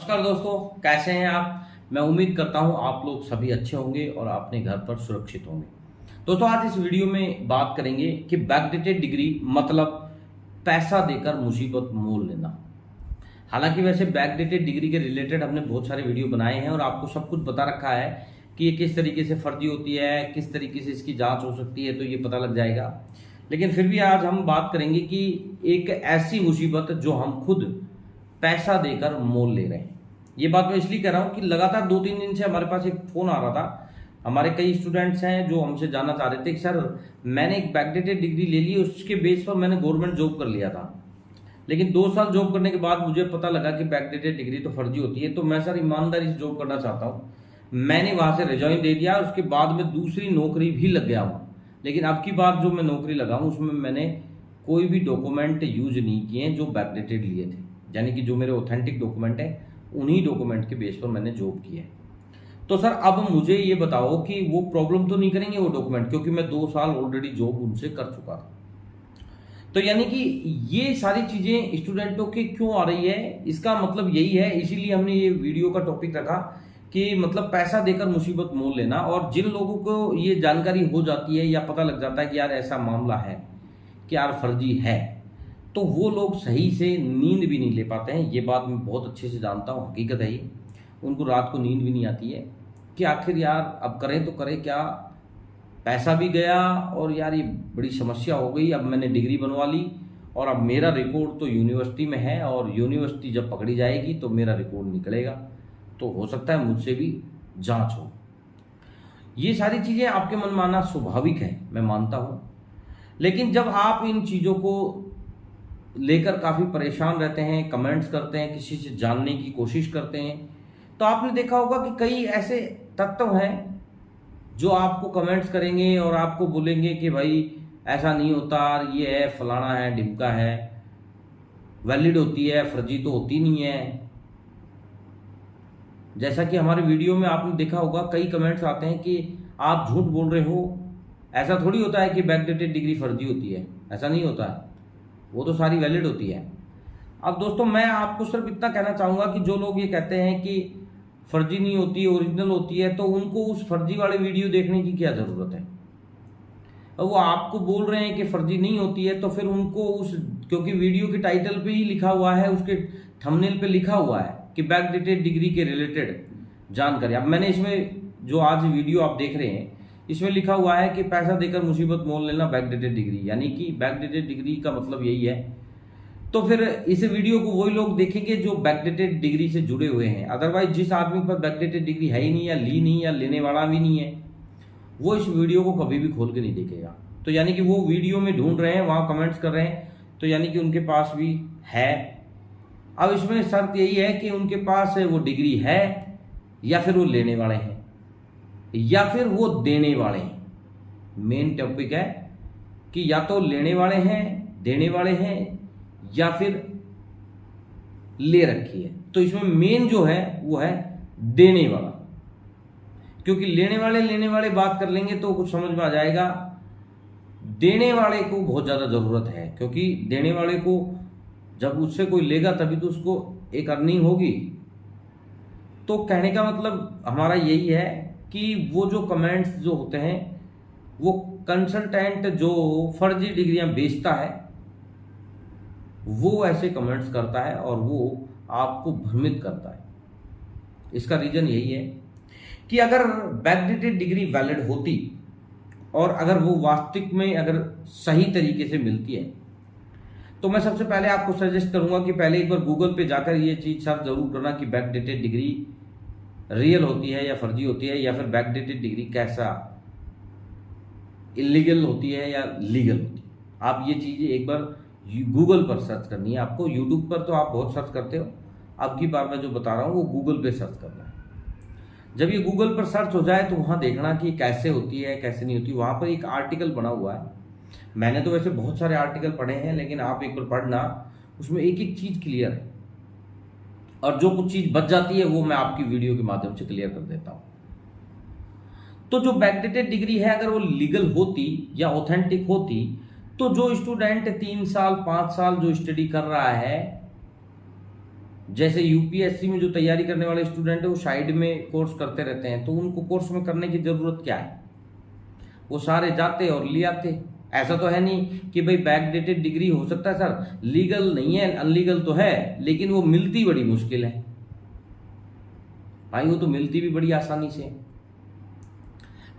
नमस्कार दोस्तों, कैसे हैं आप। मैं उम्मीद करता हूं आप लोग सभी अच्छे होंगे और अपने घर पर सुरक्षित होंगे। दोस्तों, आज इस वीडियो में बात करेंगे कि बैकडेटेड डिग्री मतलब पैसा देकर मुसीबत मोल लेना। हालांकि वैसे बैकडेटेड डिग्री के रिलेटेड हमने बहुत सारे वीडियो बनाए हैं और आपको सब कुछ बता रखा है कि ये किस तरीके से फर्जी होती है, किस तरीके से इसकी जांच हो सकती है, तो ये पता लग जाएगा। लेकिन फिर भी आज हम बात करेंगे कि एक ऐसी मुसीबत जो हम खुद पैसा देकर मोल ले रहे हैं। ये बात मैं इसलिए कह रहा हूँ कि लगातार 2-3 दिन से हमारे पास एक फ़ोन आ रहा था। हमारे कई स्टूडेंट्स हैं जो हमसे जानना चाह रहे थे कि सर, मैंने एक बैकडेटेड डिग्री ले ली, उसके बेस पर मैंने गवर्नमेंट जॉब कर लिया था, लेकिन 2 साल जॉब करने के बाद मुझे पता लगा कि बैकडेटेड डिग्री तो फर्जी होती है। तो मैं सर ईमानदारी से जॉब करना चाहता हूँ। मैंने वहाँ से रिजाइन दे दिया और उसके बाद में दूसरी नौकरी भी लग गया हूँ। लेकिन अब की बार जो मैं नौकरी लगा हूँ उसमें मैंने कोई भी डॉक्यूमेंट यूज नहीं किए जो बैकडेटेड लिए थे, यानी कि जो मेरे ऑथेंटिक डॉक्यूमेंट है उन्हीं डॉक्यूमेंट के बेस पर मैंने जॉब की है। तो सर अब मुझे ये बताओ कि वो प्रॉब्लम तो नहीं करेंगे वो डॉक्यूमेंट, क्योंकि मैं 2 साल ऑलरेडी जॉब उनसे कर चुका था। तो यानी कि ये सारी चीजें स्टूडेंटों के क्यों आ रही है, इसका मतलब यही है। इसीलिए हमने ये वीडियो का टॉपिक रखा कि मतलब पैसा देकर मुसीबत मोल लेना। और जिन लोगों को ये जानकारी हो जाती है या पता लग जाता है कि यार ऐसा मामला है कि यार फर्जी है, तो वो लोग सही से नींद भी नहीं ले पाते हैं। ये बात मैं बहुत अच्छे से जानता हूँ, हकीकत है ये। उनको रात को नींद भी नहीं आती है कि आखिर यार अब करें तो करें क्या, पैसा भी गया और यार ये बड़ी समस्या हो गई। अब मैंने डिग्री बनवा ली और अब मेरा रिकॉर्ड तो यूनिवर्सिटी में है और यूनिवर्सिटी जब पकड़ी जाएगी तो मेरा रिकॉर्ड निकलेगा, तो हो सकता है मुझसे भी जांच हो। ये सारी चीज़ें आपके मन में आना स्वाभाविक है, मैं मानता हूँ। लेकिन जब आप इन चीज़ों को लेकर काफ़ी परेशान रहते हैं, कमेंट्स करते हैं, किसी से जानने की कोशिश करते हैं, तो आपने देखा होगा कि कई ऐसे तत्व हैं जो आपको कमेंट्स करेंगे और आपको बोलेंगे कि भाई ऐसा नहीं होता, ये है, फलाना है, ढिमका है, वैलिड होती है, फर्जी तो होती नहीं है। जैसा कि हमारे वीडियो में आपने देखा होगा कई कमेंट्स आते हैं कि आप झूठ बोल रहे हो, ऐसा थोड़ी होता है कि बैकडेटेड डिग्री फर्जी होती है, ऐसा नहीं होता है, वो तो सारी वैलिड होती है। अब दोस्तों, मैं आपको सिर्फ इतना कहना चाहूँगा कि जो लोग ये कहते हैं कि फर्जी नहीं होती, ओरिजिनल होती है, तो उनको उस फर्जी वाले वीडियो देखने की क्या ज़रूरत है। अब वो आपको बोल रहे हैं कि फर्जी नहीं होती है, तो फिर उनको उस, क्योंकि वीडियो के टाइटल पे ही लिखा हुआ है, उसके थंबनेल पे लिखा हुआ है कि बैकडेटेड डिग्री के रिलेटेड जानकारी। अब मैंने इसमें जो आज वीडियो आप देख रहे हैं इसमें लिखा हुआ है कि पैसा देकर मुसीबत मोल लेना बैकडेटेड डिग्री, यानी कि बैकडेटेड डिग्री का मतलब यही है। तो फिर इस वीडियो को वही लोग देखेंगे जो बैकडेटेड डिग्री से जुड़े हुए हैं। अदरवाइज जिस आदमी पर बैकडेटेड डिग्री है ही नहीं, या ली नहीं, या लेने वाला भी नहीं है, वो इस वीडियो को कभी भी खोल के नहीं देखेगा। तो यानी कि वो वीडियो में ढूंढ रहे हैं, वहाँ कमेंट्स कर रहे हैं, तो यानी कि उनके पास भी है। अब इसमें शर्त यही है कि उनके पास वो डिग्री है, या फिर वो लेने वाले हैं, या फिर वो देने वाले हैं। मेन टॉपिक है कि या तो लेने वाले हैं, देने वाले हैं, या फिर ले रखी है। तो इसमें मेन जो है वो है देने वाला, क्योंकि लेने वाले बात कर लेंगे तो कुछ समझ में आ जाएगा। देने वाले को बहुत ज़्यादा ज़रूरत है, क्योंकि देने वाले को जब उससे कोई लेगा तभी तो उसको एक अर्निंग होगी। तो कहने का मतलब हमारा यही है कि वो जो कमेंट्स जो होते हैं, वो कंसल्टेंट जो फर्जी डिग्रियां बेचता है वो ऐसे कमेंट्स करता है और वो आपको भ्रमित करता है। इसका रीजन यही है कि अगर बैकडेटेड डिग्री वैलिड होती और अगर वो वास्तविक में अगर सही तरीके से मिलती है, तो मैं सबसे पहले आपको सजेस्ट करूंगा कि पहले एक बार गूगल पे जाकर ये चीज़ सर्च जरूर करना कि बैकडेटेड डिग्री रियल होती है या फर्जी होती है, या फिर बैकडेटेड डिग्री कैसा, इलीगल होती है या लीगल होती है। आप ये चीज़ें एक बार गूगल पर सर्च करनी है आपको। यूट्यूब पर तो आप बहुत सर्च करते हो, अब की बार मैं जो बता रहा हूँ वो गूगल पे सर्च करना है। जब ये गूगल पर सर्च हो जाए तो वहाँ देखना कि कैसे होती है कैसे नहीं होती। वहाँ पर एक आर्टिकल बना हुआ है, मैंने तो वैसे बहुत सारे आर्टिकल पढ़े हैं, लेकिन आप एक बार पढ़ना, उसमें एक एक चीज़ क्लियर है, और जो कुछ चीज़ बच जाती है वो मैं आपकी वीडियो के माध्यम से क्लियर कर देता हूँ। तो जो बैकडेटेड डिग्री है अगर वो लीगल होती या ऑथेंटिक होती, तो जो स्टूडेंट 3 साल 5 साल जो स्टडी कर रहा है जैसे यूपीएससी में जो तैयारी करने वाले स्टूडेंट है वो साइड में कोर्स करते रहते हैं, तो उनको कोर्स में करने की ज़रूरत क्या है, वो सारे जाते और ले आते। ऐसा तो है नहीं कि भाई बैकडेटेड डिग्री हो सकता है सर, लीगल नहीं है, अनलीगल तो है, लेकिन वो मिलती बड़ी मुश्किल है भाई, वो तो मिलती भी बड़ी आसानी से।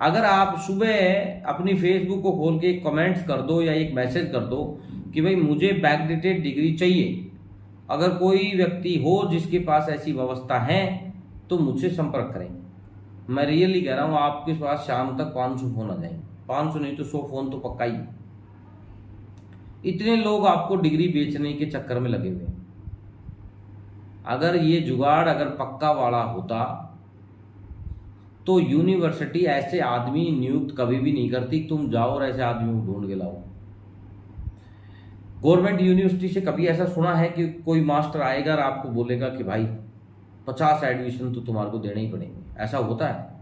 अगर आप सुबह अपनी फेसबुक को खोल के कमेंट्स कर दो या एक मैसेज कर दो कि भाई मुझे बैकडेटेड डिग्री चाहिए, अगर कोई व्यक्ति हो जिसके पास ऐसी व्यवस्था है तो मुझसे संपर्क करें। मैं रियली कह रहा हूँ, आपके पास शाम तक 500 फोन आ जाएंगे, 500 नहीं तो 100 फोन तो पक्का ही। इतने लोग आपको डिग्री बेचने के चक्कर में लगे हुए हैं। अगर ये जुगाड़ अगर पक्का वाला होता तो यूनिवर्सिटी ऐसे आदमी नियुक्त कभी भी नहीं करती, तुम जाओ और ऐसे आदमी को ढूंढ के लाओ। गवर्नमेंट यूनिवर्सिटी से कभी ऐसा सुना है कि कोई मास्टर आएगा और आपको बोलेगा कि भाई 50 एडमिशन तो तुम्हारे को देने ही पड़ेंगे? ऐसा होता है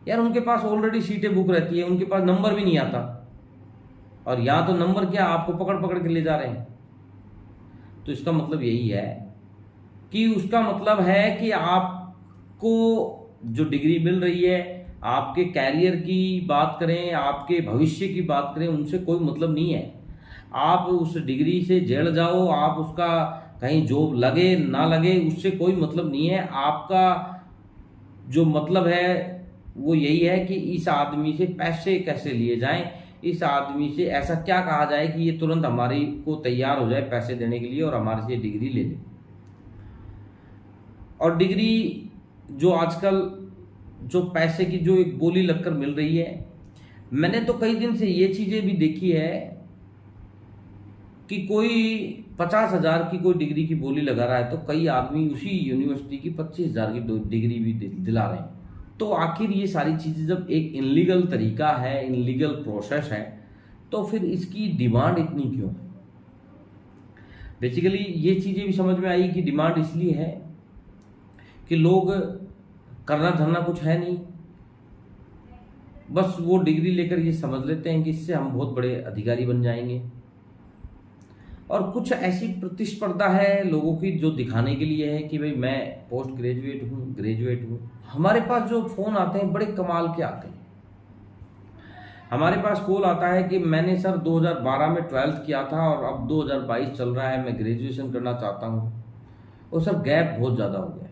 यार? उनके पास ऑलरेडी सीटें बुक रहती है, उनके पास नंबर भी नहीं आता, और यहाँ तो नंबर क्या, आपको पकड़ पकड़ के ले जा रहे हैं। तो इसका मतलब यही है कि उसका मतलब है कि आपको जो डिग्री मिल रही है, आपके कैरियर की बात करें, आपके भविष्य की बात करें, उनसे कोई मतलब नहीं है। आप उस डिग्री से जड़ जाओ, आप उसका कहीं जॉब लगे ना लगे, उससे कोई मतलब नहीं है। आपका जो मतलब है वो यही है कि इस आदमी से पैसे कैसे लिए जाएं, इस आदमी से ऐसा क्या कहा जाए कि ये तुरंत हमारी को तैयार हो जाए पैसे देने के लिए और हमारे से डिग्री ले ले। और डिग्री जो आजकल जो पैसे की जो एक बोली लगकर मिल रही है, मैंने तो कई दिन से ये चीज़ें भी देखी है कि कोई 50,000 की कोई डिग्री की बोली लगा रहा है तो कई आदमी उसी यूनिवर्सिटी की 25,000 की डिग्री भी दिला रहे हैं। तो आखिर ये सारी चीज़ें जब एक इनलीगल तरीका है, इनलीगल प्रोसेस है, तो फिर इसकी डिमांड इतनी क्यों है? बेसिकली ये चीज़ें भी समझ में आई कि डिमांड इसलिए है कि लोग करना धरना कुछ है नहीं, बस वो डिग्री लेकर ये समझ लेते हैं कि इससे हम बहुत बड़े अधिकारी बन जाएंगे। और कुछ ऐसी प्रतिस्पर्धा है लोगों की जो दिखाने के लिए है कि भाई मैं पोस्ट ग्रेजुएट हूँ, ग्रेजुएट हूँ। हमारे पास जो फ़ोन आते हैं बड़े कमाल के आते हैं। हमारे पास कॉल आता है कि मैंने सर 2012 में 12th किया था और अब 2022 चल रहा है, मैं ग्रेजुएशन करना चाहता हूँ, और सर गैप बहुत ज़्यादा हो गया है।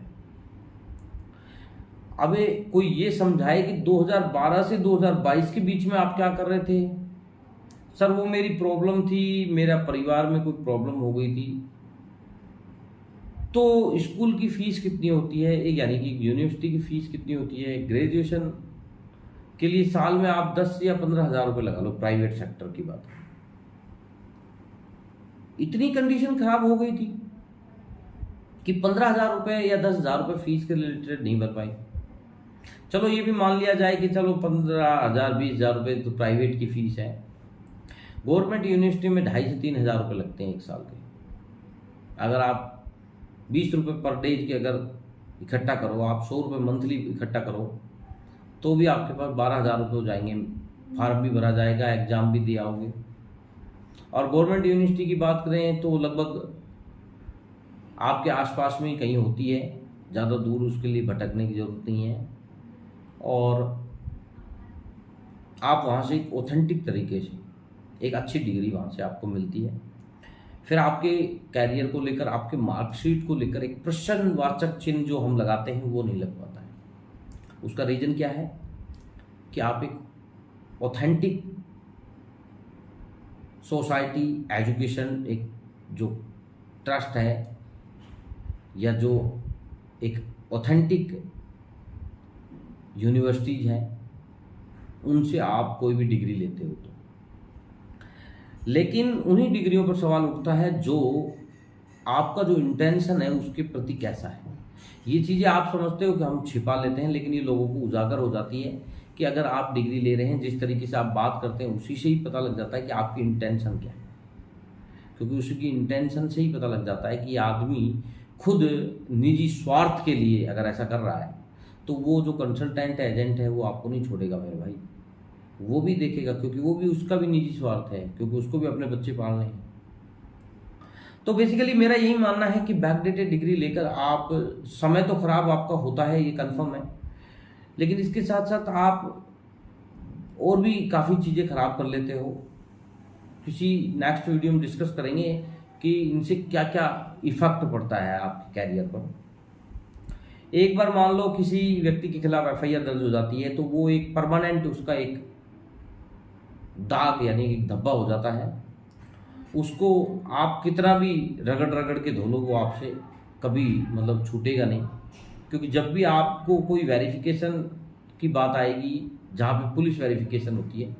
अबे कोई ये समझाए कि 2012 से 2022 के बीच में आप क्या कर रहे थे? सर वो मेरी प्रॉब्लम थी, मेरा परिवार में कोई प्रॉब्लम हो गई थी। तो स्कूल की फ़ीस कितनी होती है, यानी कि यूनिवर्सिटी की फ़ीस कितनी होती है? ग्रेजुएशन के लिए साल में आप 10 या 15,000 रुपये लगा लो, प्राइवेट सेक्टर की बात है। इतनी कंडीशन खराब हो गई थी कि 15,000 रुपये या 10,000 रुपये फीस के रिलेटेड नहीं भर पाई। चलो ये भी मान लिया जाए कि चलो 15,000 20,000 रुपये तो प्राइवेट की फ़ीस है। गवर्नमेंट यूनिवर्सिटी में 2,500 से 3,000 रुपये लगते हैं एक साल के। अगर आप 20 रुपये पर डे के अगर इकट्ठा करो, आप 100 रुपये मंथली इकट्ठा करो, तो भी आपके पास 12,000 रुपये हो जाएंगे। फार्म भी भरा जाएगा, एग्ज़ाम भी दिए आओगे। और गवर्नमेंट यूनिवर्सिटी की बात करें तो लगभग आपके आसपास में ही कहीं होती है, ज़्यादा दूर उसके लिए भटकने की ज़रूरत नहीं है, और आप वहाँ से एक ऑथेंटिक तरीके से एक अच्छी डिग्री वहाँ से आपको मिलती है। फिर आपके कैरियर को लेकर, आपके मार्कशीट को लेकर एक प्रश्नवाचक चिन्ह जो हम लगाते हैं वो नहीं लग पाता है। उसका रीज़न क्या है कि आप एक ऑथेंटिक सोसाइटी, एजुकेशन, एक जो ट्रस्ट है या जो एक ऑथेंटिक यूनिवर्सिटीज हैं, उनसे आप कोई भी डिग्री लेते हो तो। लेकिन उन्हीं डिग्रियों पर सवाल उठता है जो आपका जो इंटेंशन है उसके प्रति कैसा है। ये चीज़ें आप समझते हो कि हम छिपा लेते हैं, लेकिन ये लोगों को उजागर हो जाती है कि अगर आप डिग्री ले रहे हैं, जिस तरीके से आप बात करते हैं उसी से ही पता लग जाता है कि आपकी इंटेंशन क्या है। क्योंकि उसकी इंटेंशन से ही पता लग जाता है कि आदमी खुद निजी स्वार्थ के लिए अगर ऐसा कर रहा है तो वो जो कंसल्टेंट एजेंट है वो आपको नहीं छोड़ेगा मेरे भाई, वो भी देखेगा, क्योंकि वो भी, उसका भी निजी स्वार्थ है, क्योंकि उसको भी अपने बच्चे पालने हैं। तो बेसिकली मेरा यही मानना है कि बैकडेटेड डिग्री लेकर आप, समय तो खराब आपका होता है, ये कंफर्म है, लेकिन इसके साथ साथ आप और भी काफ़ी चीज़ें खराब कर लेते हो। किसी नेक्स्ट वीडियो में डिस्कस करेंगे कि इनसे क्या क्या इफेक्ट पड़ता है आपके कैरियर पर। एक बार मान लो किसी व्यक्ति के खिलाफ एफआईआर दर्ज हो जाती है तो वो एक परमानेंट, उसका एक दाग यानी एक धब्बा हो जाता है। उसको आप कितना भी रगड़ रगड़ के धो लो, वो आपसे कभी मतलब छूटेगा नहीं, क्योंकि जब भी आपको कोई वेरिफिकेशन की बात आएगी, जहाँ पे पुलिस वेरिफिकेशन होती है,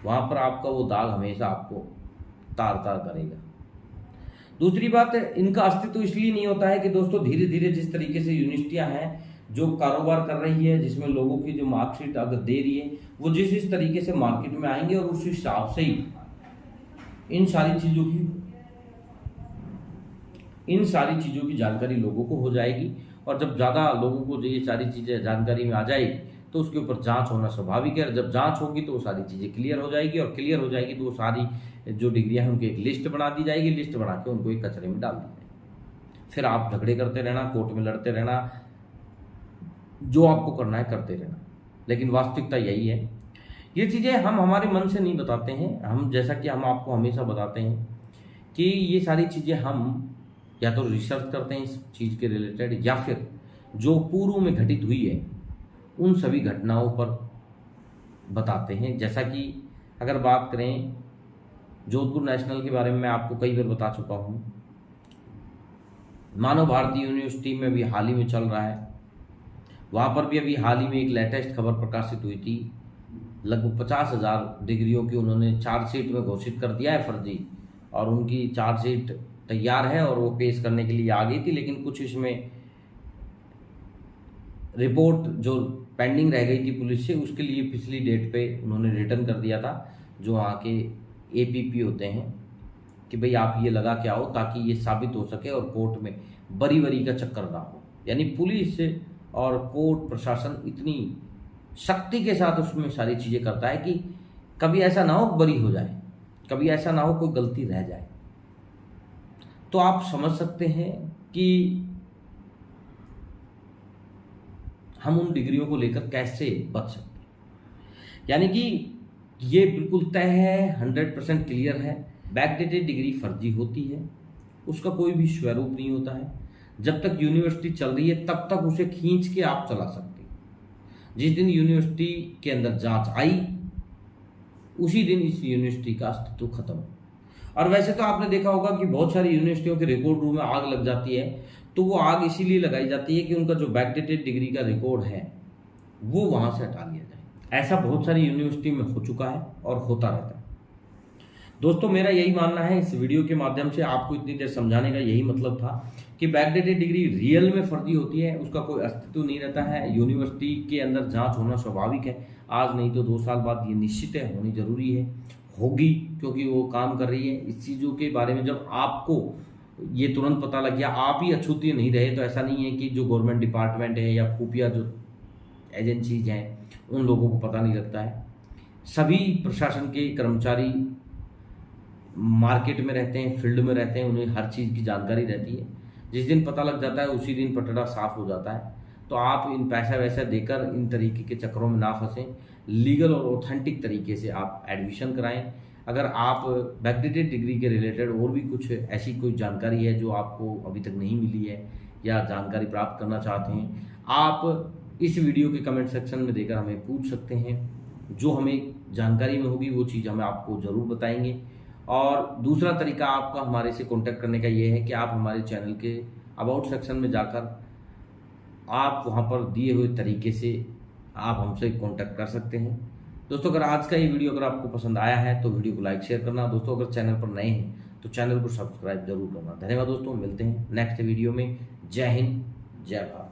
वहाँ पर आपका वो दाग हमेशा आपको तार तार करेगा। दूसरी बात, इनका अस्तित्व इसलिए नहीं होता है कि दोस्तों धीरे धीरे जिस तरीके से यूनिवर्सिटियाँ हैं जो कारोबार कर रही है, जिसमें लोगों की जो मार्कशीट अगर दे रही है, वो जिस तरीके से मार्केट में आएंगे और उस हिसाब से ही इन सारी चीज़ों की जानकारी लोगों को हो जाएगी। और जब ज़्यादा लोगों को ये सारी चीज़ें जानकारी में आ जाएगी तो उसके ऊपर जांच होना स्वाभाविक है। जब जांच होगी तो वो सारी चीज़ें क्लियर हो जाएगी, और क्लियर हो जाएगी तो वो सारी जो डिग्रियां हैं उनकी एक लिस्ट बना दी जाएगी। लिस्ट बना के उनको एक कचरे में डाल दी जाएगी। फिर आप झगड़े करते रहना, कोर्ट में लड़ते रहना, जो आपको करना है करते रहना। लेकिन वास्तविकता यही है। ये चीज़ें हम हमारे मन से नहीं बताते हैं, हम जैसा कि हम आपको हमेशा बताते हैं कि ये सारी चीज़ें हम या तो रिसर्च करते हैं इस चीज़ के रिलेटेड, या फिर जो पूर्व में घटित हुई है उन सभी घटनाओं पर बताते हैं। जैसा कि अगर बात करें जोधपुर नेशनल के बारे में, मैं आपको कई बार बता चुका हूँ। मानव भारती यूनिवर्सिटी में भी हाल ही में चल रहा है, वहाँ पर भी अभी हाल ही में एक लेटेस्ट खबर प्रकाशित हुई थी। लगभग 50,000 डिग्रियों की उन्होंने चार्जशीट में घोषित कर दिया है फर्जी, और उनकी चार्जशीट तैयार है और वो पेश करने के लिए आ गई थी। लेकिन कुछ इसमें रिपोर्ट जो पेंडिंग रह गई थी पुलिस से, उसके लिए पिछली डेट पे उन्होंने रिटर्न कर दिया था जो वहाँ के एपीपी होते हैं कि भाई आप ये लगा के आओ, ताकि ये साबित हो सके और कोर्ट में बरी बरी का चक्कर ना हो। यानी पुलिस और कोर्ट प्रशासन इतनी सख्ती के साथ उसमें सारी चीज़ें करता है कि कभी ऐसा ना हो बरी हो जाए, कभी ऐसा ना हो कोई गलती रह जाए। तो आप समझ सकते हैं कि हम उन डिग्रियों को लेकर कैसे बच सकते हैं। यानी कि ये बिल्कुल तय है, 100% क्लियर है, बैकडेटेड डिग्री फर्जी होती है, उसका कोई भी स्वरूप नहीं होता है। जब तक यूनिवर्सिटी चल रही है तब तक उसे खींच के आप चला सकते हैं। जिस दिन यूनिवर्सिटी के अंदर जांच आई उसी दिन इस यूनिवर्सिटी का अस्तित्व खत्म। और वैसे तो आपने देखा होगा कि बहुत सारी यूनिवर्सिटियों के रिकॉर्ड रूम में आग लग जाती है, तो वो आग इसीलिए लगाई जाती है कि उनका जो बैकडेटेड डिग्री का रिकॉर्ड है वो वहाँ से हटा लिया जाए। ऐसा बहुत सारी यूनिवर्सिटी में हो चुका है और होता रहता है। दोस्तों मेरा यही मानना है, इस वीडियो के माध्यम से आपको इतनी देर समझाने का यही मतलब था कि बैकडेटेड डिग्री रियल में फर्जी होती है, उसका कोई अस्तित्व नहीं रहता है। यूनिवर्सिटी के अंदर जांच होना स्वाभाविक है, आज नहीं तो 2 साल बाद ये निश्चित है, होनी जरूरी है, होगी, क्योंकि वो काम कर रही है। इस चीज़ों के बारे में जब आपको ये तुरंत पता लग गया, आप ही अछूते नहीं रहे, तो ऐसा नहीं है कि जो गवर्नमेंट डिपार्टमेंट है या खुफिया जो एजेंसीज हैं उन लोगों को पता नहीं लगता है। सभी प्रशासन के कर्मचारी मार्केट में रहते हैं, फील्ड में रहते हैं, उन्हें हर चीज़ की जानकारी रहती है। जिस दिन पता लग जाता है उसी दिन पटड़ा साफ हो जाता है। तो आप इन पैसा वैसा देकर इन तरीके के चक्करों में ना फंसें, लीगल और ऑथेंटिक तरीके से आप एडमिशन कराएं। अगर आप बैकडेटेड डिग्री के रिलेटेड और भी कुछ ऐसी कोई जानकारी है जो आपको अभी तक नहीं मिली है या जानकारी प्राप्त करना चाहते हैं, आप इस वीडियो के कमेंट सेक्शन में देकर हमें पूछ सकते हैं। जो हमें जानकारी में होगी वो चीज़ हमें आपको ज़रूर बताएंगे। और दूसरा तरीका आपका हमारे से कांटेक्ट करने का ये है कि आप हमारे चैनल के अबाउट सेक्शन में जाकर आप वहाँ पर दिए हुए तरीके से आप हमसे कांटेक्ट कर सकते हैं। दोस्तों अगर आज का ये वीडियो अगर आपको पसंद आया है तो वीडियो को लाइक शेयर करना। दोस्तों अगर चैनल पर नए हैं तो चैनल को सब्सक्राइब जरूर करना। धन्यवाद दोस्तों, मिलते हैं नेक्स्ट वीडियो में। जय हिंद, जय भारत।